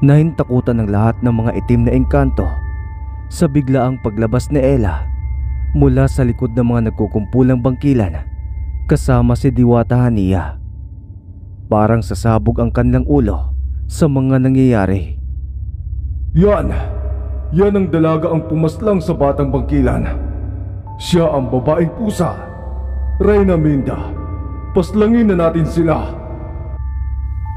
Nahintakutan ng lahat ng mga itim na engkanto sa biglaang paglabas ni Ella mula sa likod ng mga nagkukumpulang bangkilan kasama si Diwata Hania. Parang sasabog ang kanilang ulo sa mga nangyayari. Yan ang dalaga ang pumaslang sa batang bangkilan. Siya ang babaeng pusa. Reyna Minda, paslangin na natin sila.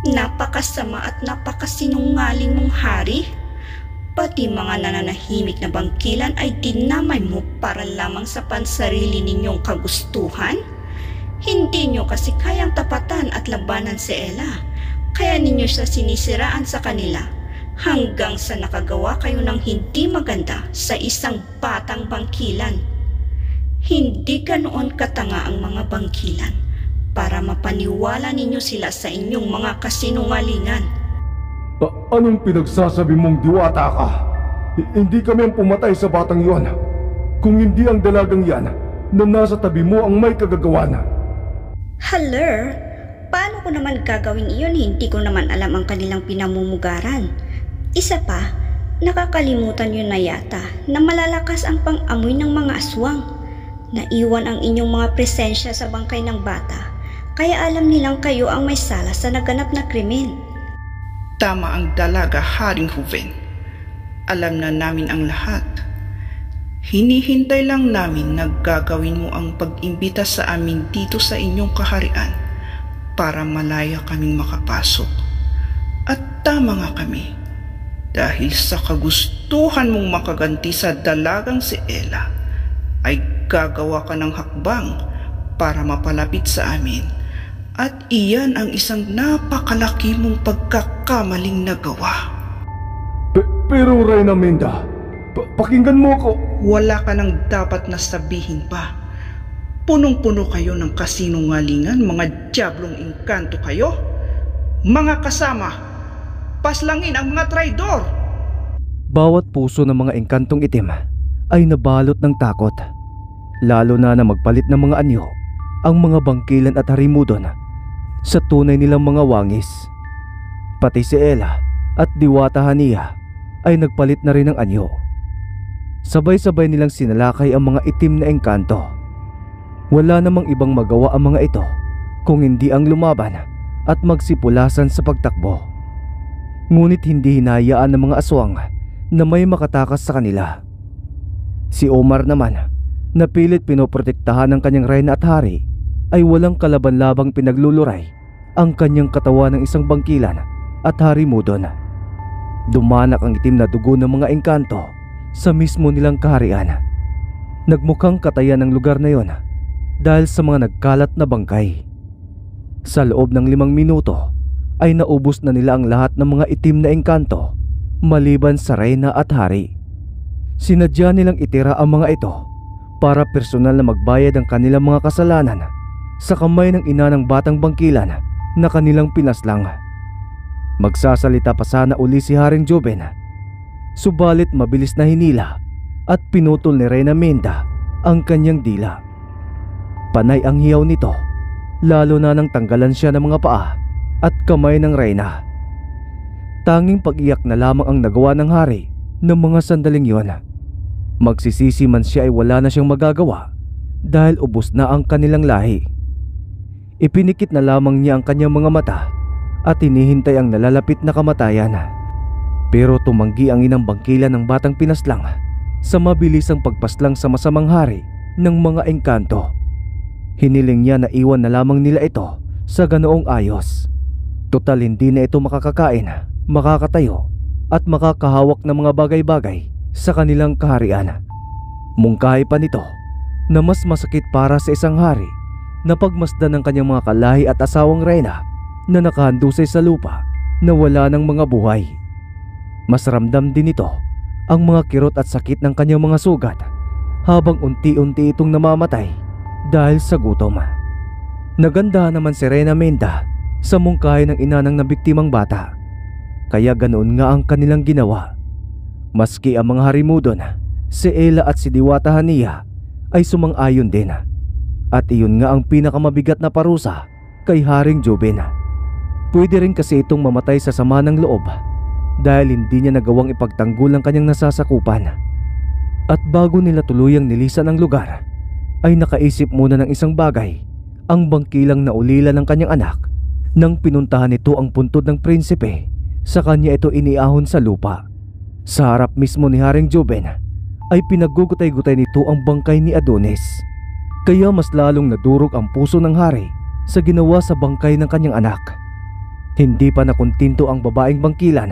Napakasama at napakasinungaling mong hari. Pati mga nananahimik na bangkilan ay dinamay mo para lamang sa pansarili ninyong kagustuhan. Hindi nyo kasi kayang tapatan at labanan si Ella, kaya ninyo siya sinisiraan sa kanila hanggang sa nakagawa kayo ng hindi maganda sa isang batang bangkilan. Hindi ganoon katanga ang mga bangkilan para mapaniwala ninyo sila sa inyong mga kasinungalingan. Anong pinagsasabi mong diwata ka? Hindi kami ang pumatay sa batang yon. Kung hindi ang dalagang yan na nasa tabi mo ang may kagagawa na. Haler, paano ko naman gagawin iyon? Hindi ko naman alam ang kanilang pinamumugaran. Isa pa, nakakalimutan nyo na yata na malalakas ang pang-amoy ng mga aswang. Naiwan ang inyong mga presensya sa bangkay ng bata, kaya alam nilang kayo ang may sala sa naganap na krimen. Tama ang dalaga, Haring Juven. Alam na namin ang lahat. Hinihintay lang namin na gagawin mo ang pag-imbita sa amin dito sa inyong kaharian para malaya kaming makapasok. At tama nga kami dahil sa kagustuhan mong makaganti sa dalagang si Ella ay gagawa ka ng hakbang para mapalapit sa amin. At iyan ang isang napakalaki mong pagkakamaling nagawa. Pero Reyna Minda, pakinggan mo ko. Wala ka nang dapat na sabihin pa. Punong-puno kayo ng kasinungalingan, mga diablong engkanto kayo. Mga kasama, paslangin ang mga traidor. Bawat puso ng mga engkantong itim ay nabalot ng takot, lalo na magpalit ng mga anyo ang mga bangkilan at harimudon sa tunay nilang mga wangis. Pati si Ella at Diwata Hania ay nagpalit na rin ng anyo. Sabay-sabay nilang sinalakay ang mga itim na engkanto. Wala namang ibang magawa ang mga ito kung hindi ang lumaban at magsipulasan sa pagtakbo. Ngunit hindi hinayaan ng mga aswang na may makatakas sa kanila. Si Omar naman, na pilit pinoprotektahan ng kanyang reyna at hari, ay walang kalaban-labang pinagluluray ang kanyang katawan ng isang bangkilan at harimudon. Dumanak ang itim na dugo ng mga engkanto sa mismo nilang kaharian. Nagmukhang katayan ang lugar na yon dahil sa mga nagkalat na bangkay. Sa loob ng 5 minuto ay naubos na nila ang lahat ng mga itim na engkanto maliban sa reyna at hari. Sinadya nilang itira ang mga ito para personal na magbayad ang kanilang mga kasalanan sa kamay ng ina ng batang bangkilan na kanilang pinaslang. Magsasalita pa sana uli si Haring Juven, subalit mabilis na hinila at pinutol ni Reyna Minda ang kanyang dila. Panay ang hiyaw nito, lalo na nang tanggalan siya ng mga paa at kamay ng reyna. Tanging pag-iyak na lamang ang nagawa ng hari ng mga sandaling yon. Magsisisi man siya ay wala na siyang magagawa dahil ubos na ang kanilang lahi. Ipinikit na lamang niya ang kanyang mga mata at hinihintay ang nalalapit na kamatayan. Pero tumanggi ang inang bangkilan ng batang pinaslang sa mabilisang pagpaslang sa masamang hari ng mga engkanto. Hiniling niya na iwan na lamang nila ito sa ganoong ayos. Total hindi na ito makakakain, makakatayo at makakahawak ng mga bagay-bagay sa kanilang kaharian. Mungkahi pa nito na mas masakit para sa isang hari na pagmasdan ng kanyang mga kalahi at asawang reyna na nakahandusay sa lupa na wala ng mga buhay. Mas ramdam din ito ang mga kirot at sakit ng kanyang mga sugat habang unti-unti itong namamatay dahil sa gutom. Naganda naman si Reyna Minda sa mungkahi ng ina ng nabiktimang bata, kaya ganoon nga ang kanilang ginawa. Maski ang mga harimudon, si Ella at si Diwata Hania ay sumang-ayon din, at iyon nga ang pinakamabigat na parusa kay Haring Juven. Pwede rin kasi itong mamatay sa sama ng loob dahil hindi niya nagawang ipagtanggol ang kanyang nasasakupan. At bago nila tuluyang nilisan ang lugar, ay nakaisip muna ng isang bagay ang bangkilang naulila ng kanyang anak. Nang pinuntahan nito ang puntod ng prinsipe, sa kanya ito iniahon sa lupa. Sa harap mismo ni Haring Juben ay pinaggugutay-gutay nito ang bangkay ni Adonis. Kaya mas lalong nadurog ang puso ng hari sa ginawa sa bangkay ng kanyang anak. Hindi pa nakuntinto ang babaeng bangkilan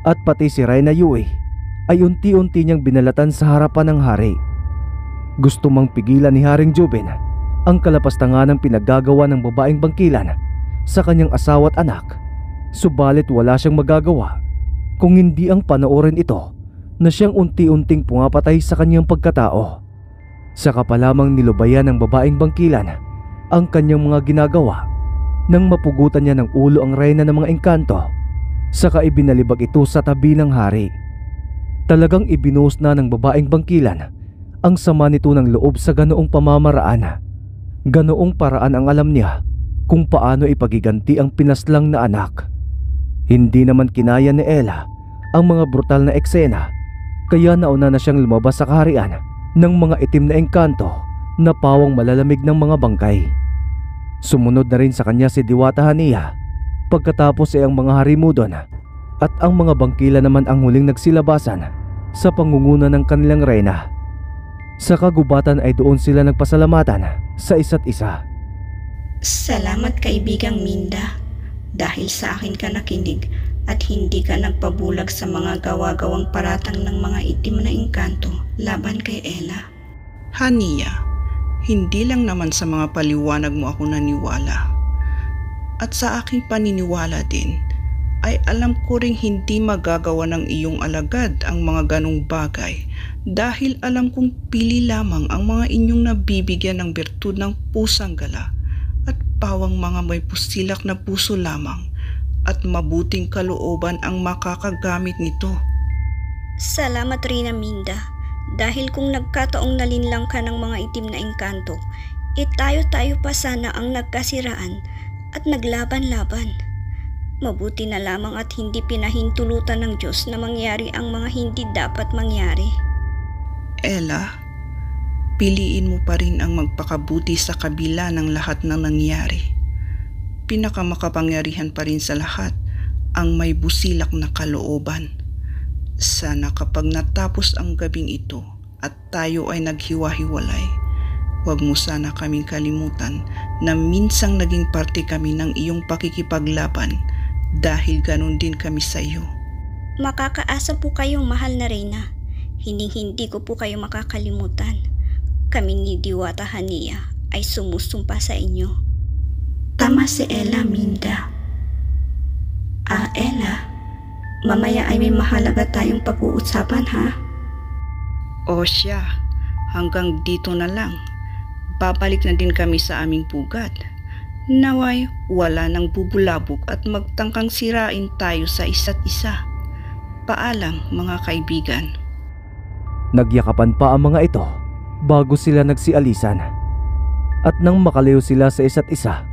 at pati si Reyna Yue ay unti-unti niyang binalatan sa harapan ng hari. Gusto mang pigilan ni Haring Juben ang kalapastangan ng pinaggagawa ng babaeng bangkilan sa kanyang asawa at anak, subalit wala siyang magagawa kung hindi ang panoorin ito na siyang unti-unting pumapatay sa kanyang pagkatao. Saka pa lamang nilubayan ng babaeng bangkilan ang kanyang mga ginagawa nang mapugutan niya ng ulo ang reyna ng mga engkanto, saka ibinalibag ito sa tabi ng hari. Talagang ibinuhos na ng babaeng bangkilan ang sama nito ng loob sa ganoong pamamaraan. Ganoong paraan ang alam niya kung paano ipagiganti ang pinaslang na anak. Hindi naman kinaya ni Ella ang mga brutal na eksena, kaya nauna na siyang lumabas sa kaharian ng mga itim na engkanto na pawang malalamig ng mga bangkay. Sumunod na rin sa kanya si Diwata Hania, pagkatapos ay ang mga harimudon at ang mga bangkila naman ang huling nagsilabasan sa pangunguna ng kanilang reyna. Sa kagubatan ay doon sila nagpasalamatan sa isa't isa. Salamat kaibigang Minda, dahil sa akin ka nakinig at hindi ka nagpabulag sa mga gawa-gawang paratang ng mga itim na engkanto laban kay Ella. Hania, hindi lang naman sa mga paliwanag mo ako naniwala. At sa aking paniniwala din, ay alam ko ring hindi magagawa ng iyong alagad ang mga ganong bagay dahil alam kong pili lamang ang mga inyong nabibigyan ng birtud ng pusang gala at pawang mga may pusilak na puso lamang at mabuting kalooban ang makakagamit nito. Salamat Reyna Minda, dahil kung nagkataong nalinlang ka ng mga itim na engkanto, tayo-tayo pa sana ang nagkasiraan at naglaban-laban. Mabuti na lamang at hindi pinahintulutan ng Diyos na mangyari ang mga hindi dapat mangyari. Ella, piliin mo pa rin ang magpakabuti sa kabila ng lahat ng nangyari. Pinakamakapangyarihan pa rin sa lahat ang may busilak na kalooban. Sana kapag natapos ang gabing ito at tayo ay naghiwa-hiwalay, huwag mo sana kaming kalimutan na minsang naging parte kami ng iyong pakikipaglaban dahil ganun din kami sa iyo. Makakaasa po kayong mahal na Reyna. Hindi ko po kayo makakalimutan. Kami ni Diwata Hania ay sumusumpa sa inyo. Tama si Ella, Minda. Ella, mamaya ay may mahalaga tayong pag-uusapan, ha? O siya, hanggang dito na lang. Babalik na din kami sa aming pugad. Naway wala nang bubulabog at magtangkang sirain tayo sa isa't isa. Paalam mga kaibigan. Nagyakapan pa ang mga ito bago sila nagsialisan. At nang makalayo sila sa isa't isa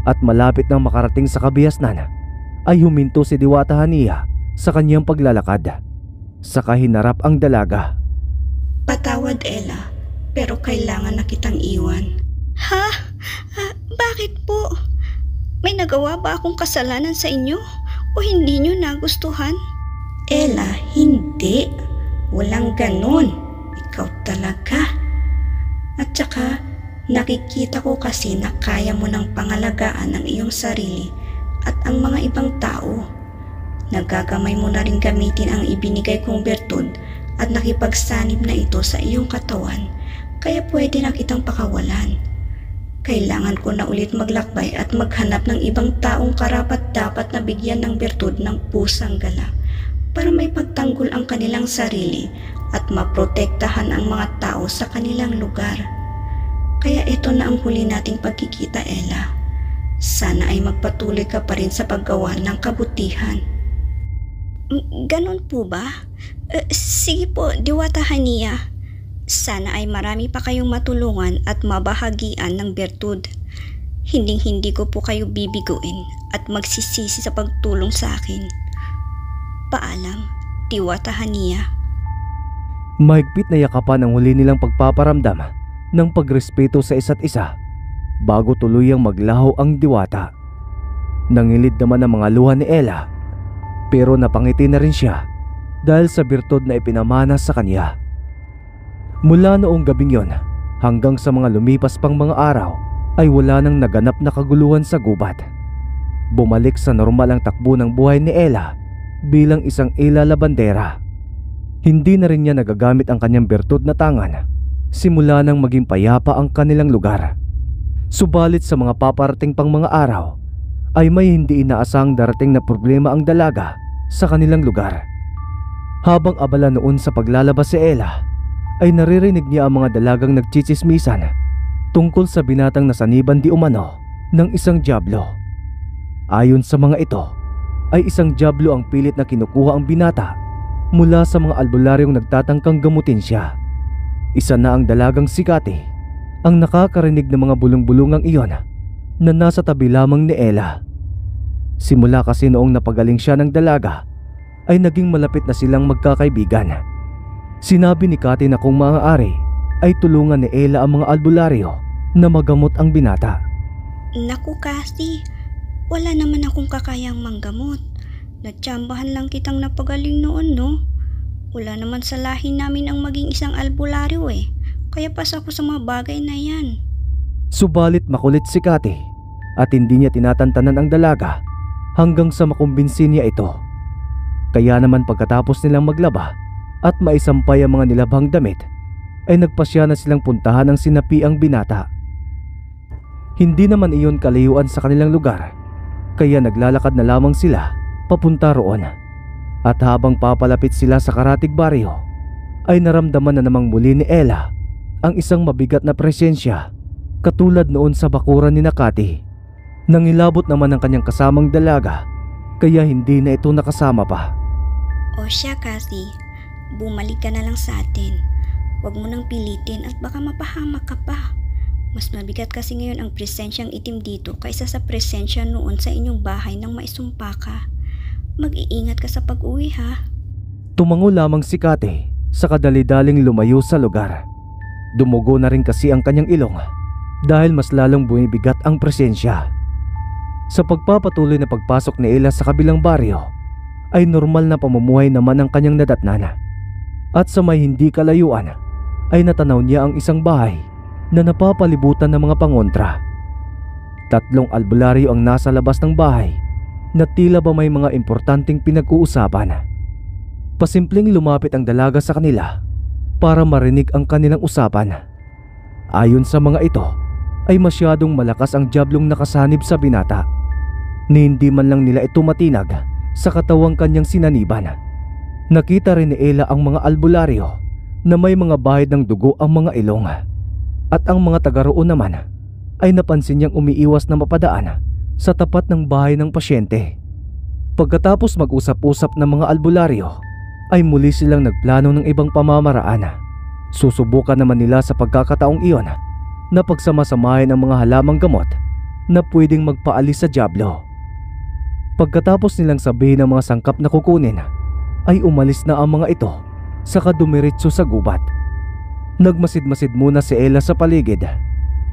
at malapit nang makarating sa kabihasnan, ay huminto si Diwata Hania sa kanyang paglalakad. Saka hinarap ang dalaga. Patawad Ella, pero kailangan na kitang iwan. Ha? Bakit po? May nagawa ba akong kasalanan sa inyo o hindi nyo nagustuhan? Ella, hindi. Walang ganon. Ikaw talaga. At saka, nakikita ko kasi na kaya mo ng pangalagaan ang iyong sarili at ang mga ibang tao. Nagagamay mo na rin gamitin ang ibinigay kong bertud at nakipagsanib na ito sa iyong katawan, kaya pwede na kitang pakawalan. Kailangan ko na ulit maglakbay at maghanap ng ibang taong karapat-dapat na bigyan ng bertud ng pusang gala para may pagtanggol ang kanilang sarili at maprotektahan ang mga tao sa kanilang lugar. Kaya ito na ang huli nating pagkikita, Ella. Sana ay magpatuloy ka pa rin sa paggawa ng kabutihan. Ganon po ba? Sige po, Diwata Hania. Sana ay marami pa kayong matulungan at mabahagian ng bertud. Hindi ko po kayo bibiguin at magsisisi sa pagtulong sa akin. Paalam, Diwata Hania. Mahigpit na yakapan ang huli nilang pagpaparamdam ng pagrespeto sa isa't isa bago tuluyang maglaho ang diwata. Nangilid naman ang mga luha ni Ella, pero napangiti na rin siya dahil sa birtud na ipinamana sa kanya. Mula noong gabing yon hanggang sa mga lumipas pang mga araw ay wala nang naganap na kaguluhan sa gubat. Bumalik sa normal ang takbo ng buhay ni Ella bilang isang Ella Labandera. Hindi na rin niya nagagamit ang kanyang birtud na tangan simula nang maging payapa ang kanilang lugar. Subalit sa mga paparating pang mga araw ay may hindi inaasang darating na problema ang dalaga sa kanilang lugar. Habang abala noon sa paglalabas si Ella ay naririnig niya ang mga dalagang nagchichismisan tungkol sa binatang nasaniban di umano ng isang dyablo. Ayon sa mga ito ay isang dyablo ang pilit na kinukuha ang binata mula sa mga albularyong nagtatangkang gamutin siya. Isa na ang dalagang si Kati ang nakakarinig ng mga bulong-bulungang iyon na nasa tabi lamang ni Ella. Simula kasi noong napagaling siya ng dalaga ay naging malapit na silang magkakaibigan. Sinabi ni Kati na kung maaari ay tulungan ni Ella ang mga albularyo na magamot ang binata. Naku Kasi, wala naman akong kakayang manggamot. Natsambahan lang kitang napagaling noon, no? Wala naman sa lahi namin ang maging isang albularyo eh. Kaya pas ako sa mga bagay na yan. Subalit makulit si Kati at hindi niya tinatantanan ang dalaga hanggang sa makumbinsin niya ito. Kaya naman pagkatapos nilang maglaba at maisampay ang mga nilabhang damit ay nagpasya na silang puntahan ang sinapiang binata. Hindi naman iyon kalayuan sa kanilang lugar, kaya naglalakad na lamang sila papunta roon. At habang papalapit sila sa karatig baryo ay naramdaman na namang muli ni Ella ang isang mabigat na presensya katulad noon sa bakuran ni Kati. Nangilabot naman ang kanyang kasamang dalaga kaya hindi na ito nakasama pa. O siya Kasi, bumalik ka na lang sa atin. Huwag mo nang pilitin at baka mapahamak ka pa. Mas mabigat kasi ngayon ang presensyang itim dito kaysa sa presensya noon sa inyong bahay nang maisumpa ka. Mag-iingat ka sa pag-uwi ha. Tumango lamang si Kati sa kadali-daling lumayo sa lugar. Dumugo na rin kasi ang kanyang ilong dahil mas lalong bumibigat ang presensya. Sa pagpapatuloy na pagpasok ni Ella sa kabilang baryo ay normal na pamumuhay naman ang kanyang nadatnan. At sa may hindi kalayuan ay natanaw niya ang isang bahay na napapalibutan ng mga pangontra. 3 albularyo ang nasa labas ng bahay na tila ba may mga importanteng pinag-uusapan. Pasimpleng lumapit ang dalaga sa kanila para marinig ang kanilang usapan. Ayon sa mga ito ay masyadong malakas ang diablong nakasanib sa binata ni hindi man lang nila ito matinag sa katawang kanyang sinaniban. Nakita rin ni Ella ang mga albularyo na may mga bahid ng dugo ang mga ilong. At ang mga taga roon naman ay napansin niyang umiiwas na mapadaan sa tapat ng bahay ng pasyente. Pagkatapos mag-usap-usap ng mga albularyo ay muli silang nagplano ng ibang pamamaraan. Susubukan naman nila sa pagkakataong iyon na pagsamasamahin ang mga halamang gamot na pwedeng magpaalis sa diablo. Pagkatapos nilang sabihin ang mga sangkap na kukunin ay umalis na ang mga ito saka dumiretso sa gubat. Nagmasid-masid muna si Ella sa paligid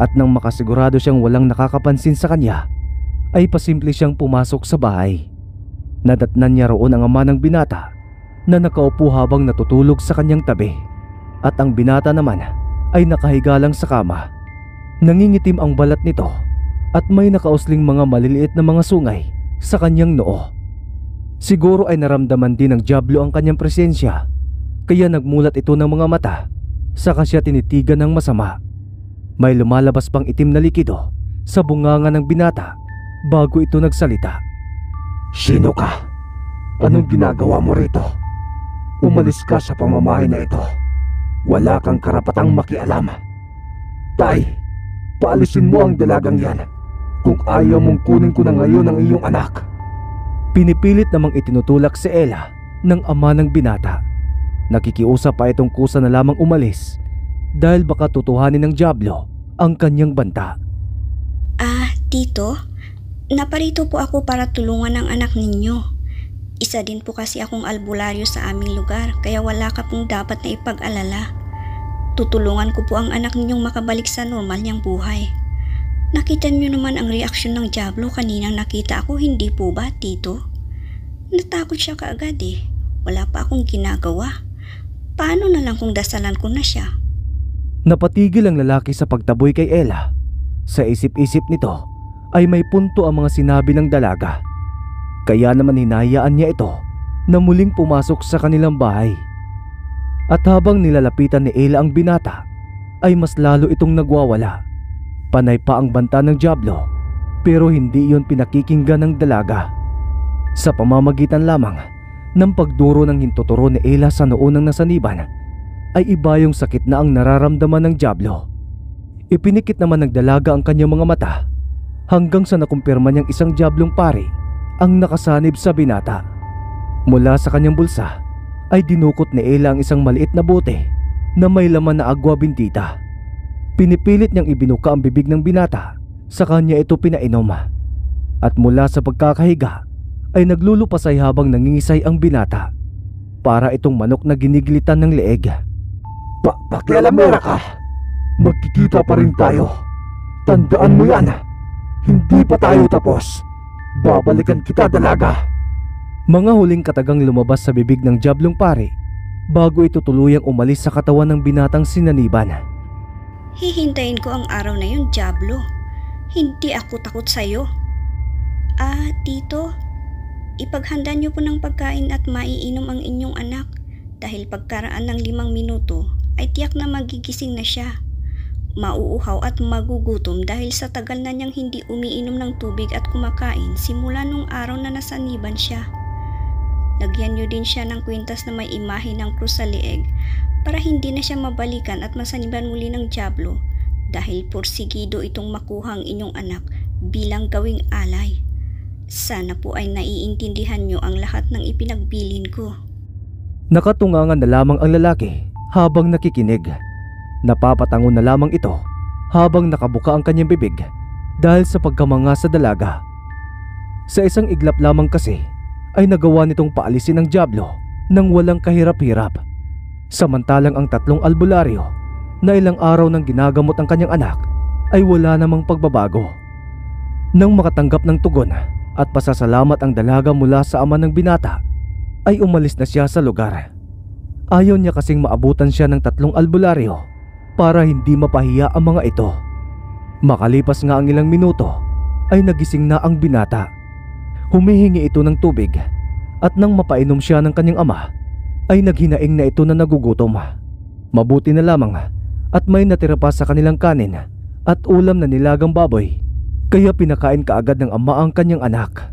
at nang makasigurado siyang walang nakakapansin sa kanya ay pasimple siyang pumasok sa bahay. Nadatnan niya roon ang ama ng binata na nakaupo habang natutulog sa kanyang tabi at ang binata naman ay nakahiga lang sa kama. Nangingitim ang balat nito at may nakausling mga maliliit na mga sungay sa kanyang noo. Siguro ay naramdaman din ng diablo ang kanyang presensya kaya nagmulat ito ng mga mata saka siya tinitigan ng masama. May lumalabas pang itim na likido sa bunganga ng binata bago ito nagsalita. Sino ka? Anong ginagawa mo rito? Umalis ka sa pamamahay na ito. Wala kang karapatang makialam. Tay, paalisin mo ang dalagang yan. Kung ayaw mong kunin ko na ngayon ang iyong anak. Pinipilit namang itinutulak si Ella ng ama ng binata. Nakikiusap pa itong kusa na lamang umalis dahil baka tutuhanin ng diablo ang kanyang banta. Tito, naparito po ako para tulungan ang anak ninyo. Isa din po kasi akong albularyo sa aming lugar, kaya wala ka pong dapat na ipag-alala. Tutulungan ko po ang anak ninyong makabalik sa normal niyang buhay. Nakita niyo naman ang reaksyon ng Diablo kaninang nakita ako, hindi po ba, Tito? Natakot siya kaagad eh. Wala pa akong ginagawa. Paano na lang kung dasalan ko na siya? Napatigil ang lalaki sa pagtaboy kay Ella. Sa isip-isip nito ay may punto ang mga sinabi ng dalaga. Kaya naman hinahayaan niya ito na muling pumasok sa kanilang bahay. At habang nilalapitan ni Ella ang binata, ay mas lalo itong nagwawala. Panay pa ang banta ng Diablo, pero hindi iyon pinakikinggan ng dalaga. Sa pamamagitan lamang ng pagduro ng hintuturo ni Ella sa noo ng nasaniban, ay iba yung sakit na ang nararamdaman ng Diablo. Ipinikit naman ng dalaga ang kanyang mga mata hanggang sa nakumpirma niyang isang Diablong pari ang nakasanib sa binata. Mula sa kanyang bulsa ay dinukot ni Ella ang isang maliit na bote na may laman na agwa bendita. Pinipilit niyang ibinuka ang bibig ng binata, sa kanya ito pinainom. At mula sa pagkakahiga ay naglulupasay habang nangingisay ang binata. Para itong manok na giniglitan ng leeg. Pakialamera ka. Magkikita pa rin tayo. Tandaan mo yan. Hindi pa tayo tapos. Babalikan kita, dalaga. Mga huling katagang lumabas sa bibig ng Diablong pari bago ito tuluyang umalis sa katawan ng binatang sinaniban. Hihintayin ko ang araw na yun, Diablo. Hindi ako takot sa'yo. Tito, ipaghanda niyo po ng pagkain at maiinom ang inyong anak dahil pagkaraan ng 5 minuto ay tiyak na magigising na siya. Mauuhaw at magugutom dahil sa tagal na niyang hindi umiinom ng tubig at kumakain simula nung araw na nasaniban siya. Lagyan niyo din siya ng kwintas na may imahe ng krus sa leeg para hindi na siya mabalikan at masaniban muli ng Diablo dahil porsigido itong makuha ang inyong anak bilang gawing alay. Sana po ay naiintindihan niyo ang lahat ng ipinagbilin ko. Nakatungangan na lamang ang lalaki habang nakikinig. Napapatango na lamang ito habang nakabuka ang kanyang bibig dahil sa pagkamanga sa dalaga. Sa isang iglap lamang kasi ay nagawa nitong paalisin ang Diablo nang walang kahirap-hirap. Samantalang ang 3 albularyo na ilang araw nang ginagamot ang kanyang anak ay wala namang pagbabago. Nang makatanggap ng tugon at pasasalamat ang dalaga mula sa ama ng binata, ay umalis na siya sa lugar. Ayaw niya kasing maabutan siya ng 3 albularyo para hindi mapahiya ang mga ito. Makalipas nga ang ilang minuto ay nagising na ang binata. Humihingi ito ng tubig at nang mapainom siya ng kanyang ama ay naghinaing na ito na nagugutom. Mabuti na lamang at may natira pa sa kanilang kanin at ulam na nilagang baboy, kaya pinakain kaagad ng ama ang kanyang anak.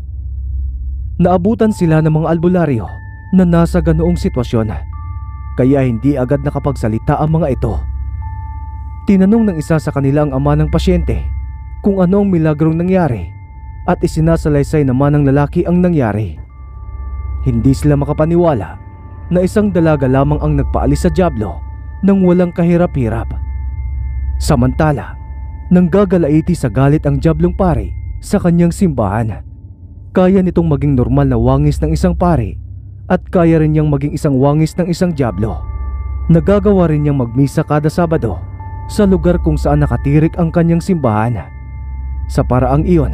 Naabutan sila ng mga albularyo na nasa ganoong sitwasyon, kaya hindi agad nakapagsalita ang mga ito. Tinanong ng isa sa kanila ang ama ng pasyente kung ano ang milagrong nangyari at isinasalaysay naman ng lalaki ang nangyari. Hindi sila makapaniwala na isang dalaga lamang ang nagpaalis sa Diablo nang walang kahirap-hirap. Samantala, nanggagalaiti sa galit ang Diablong pari sa kanyang simbahan. Kaya nitong maging normal na wangis ng isang pari at kaya rin niyang maging isang wangis ng isang Diablo. Nagagawa rin niyang magmisa kada Sabado sa lugar kung saan nakatirik ang kanyang simbahan. Sa paraang iyon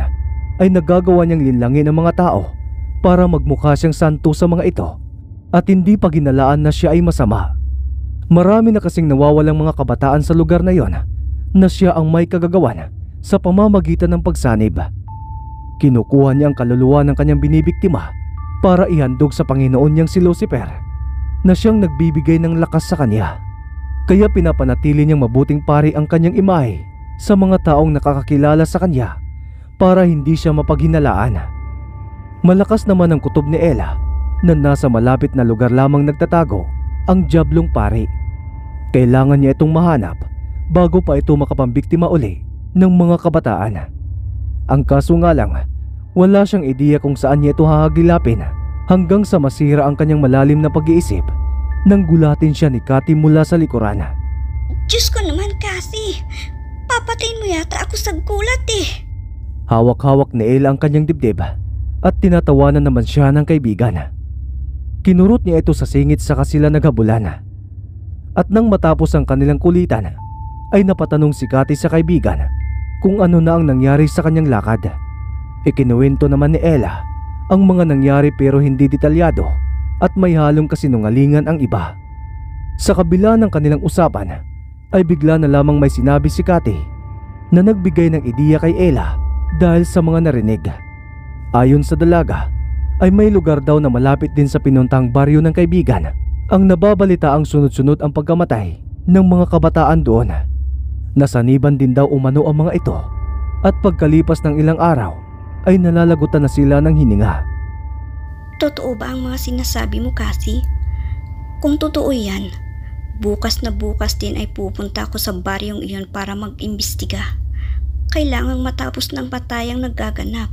ay nagagawa niyang linlangin ang mga tao para magmukha siyang santo sa mga ito at hindi pa ginalaan na siya ay masama. Marami na kasing nawawalang mga kabataan sa lugar na iyon na siya ang may kagagawan sa pamamagitan ng pagsanib. Kinukuha niya ang kaluluwa ng kanyang binibiktima para ihandog sa Panginoon niyang si Lucifer na siyang nagbibigay ng lakas sa kanya. Kaya pinapanatili niyang mabuting pari ang kanyang imahe sa mga taong nakakakilala sa kanya para hindi siya mapaghinalaan. Malakas naman ang kutob ni Ella na nasa malapit na lugar lamang nagtatago ang Diablong pari. Kailangan niya itong mahanap bago pa ito makapambiktima uli ng mga kabataan. Ang kaso nga lang, wala siyang ideya kung saan niya ito hahagilapin hanggang sa masira ang kanyang malalim na pag-iisip nang gulatin siya ni Cathy mula sa likuran. Diyos ko naman, Cathy. Papatayin mo yata ako sa gulat eh. Hawak-hawak ni Ella ang kanyang dibdib at tinatawanan naman siya ng kaibigan. Kinurot niya ito sa singit saka sila naghabulan. At nang matapos ang kanilang kulitan, ay napatanong si Cathy sa kaibigan kung ano na ang nangyari sa kanyang lakad. Ikinuwento naman ni Ella ang mga nangyari pero hindi detalyado at may halong kasinungalingan ang iba. Sa kabila ng kanilang usapan ay bigla na lamang may sinabi si Cathy na nagbigay ng ideya kay Ella dahil sa mga narinig. Ayon sa dalaga ay may lugar daw na malapit din sa pinuntang baryo ng kaibigan ang nababalita ang sunod-sunod ang pagkamatay ng mga kabataan doon. Nasaniban din daw umano ang mga ito at pagkalipas ng ilang araw ay nalalagutan na sila ng hininga. Totoo ba ang mga sinasabi mo, Cathy? Kung totoo yan, bukas na bukas din ay pupunta ako sa baryong iyon para mag-imbestiga. Kailangang matapos ng patayang nagaganap.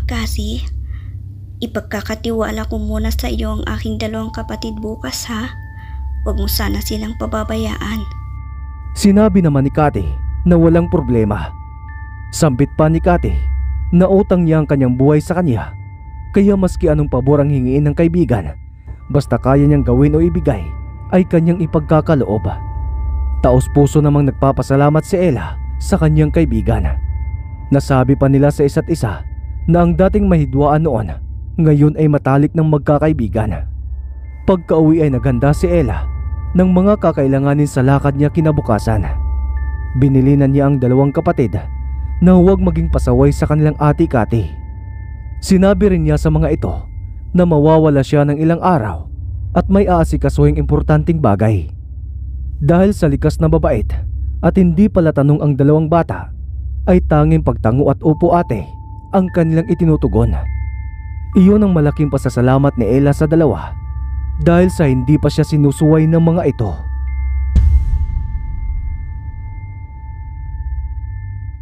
Cathy, ipagkakatiwala ko muna sa iyo ang aking dalawang kapatid bukas, ha? Huwag mo sana silang pababayaan. Sinabi naman ni Cathy na walang problema. Sambit pa ni Cathy na utang niya ang kanyang buhay sa kanya, kaya maski anong pabor ang hingiin ng kaibigan, basta kaya niyang gawin o ibigay ay kanyang ipagkakaloob. Taos puso namang nagpapasalamat si Ella sa kanyang kaibigan. Nasabi pa nila sa isa't isa na ang dating mahidwaan noon ngayon ay matalik ng magkakaibigan. Pagka-uwi ay naghanda si Ella ng mga kakailanganin sa lakad niya kinabukasan. Binilinan niya ang dalawang kapatid na huwag maging pasaway sa kanilang ate Cathy. Sinabi rin niya sa mga ito na mawawala siya ng ilang araw at may aasikasuhing importanteng bagay. Dahil sa likas na babait at hindi pala tanong ang dalawang bata, ay tanging pagtango at upo ate ang kanilang itinutugon. Iyon ang malaking pasasalamat ni Ella sa dalawa dahil sa hindi pa siya sinusuway ng mga ito.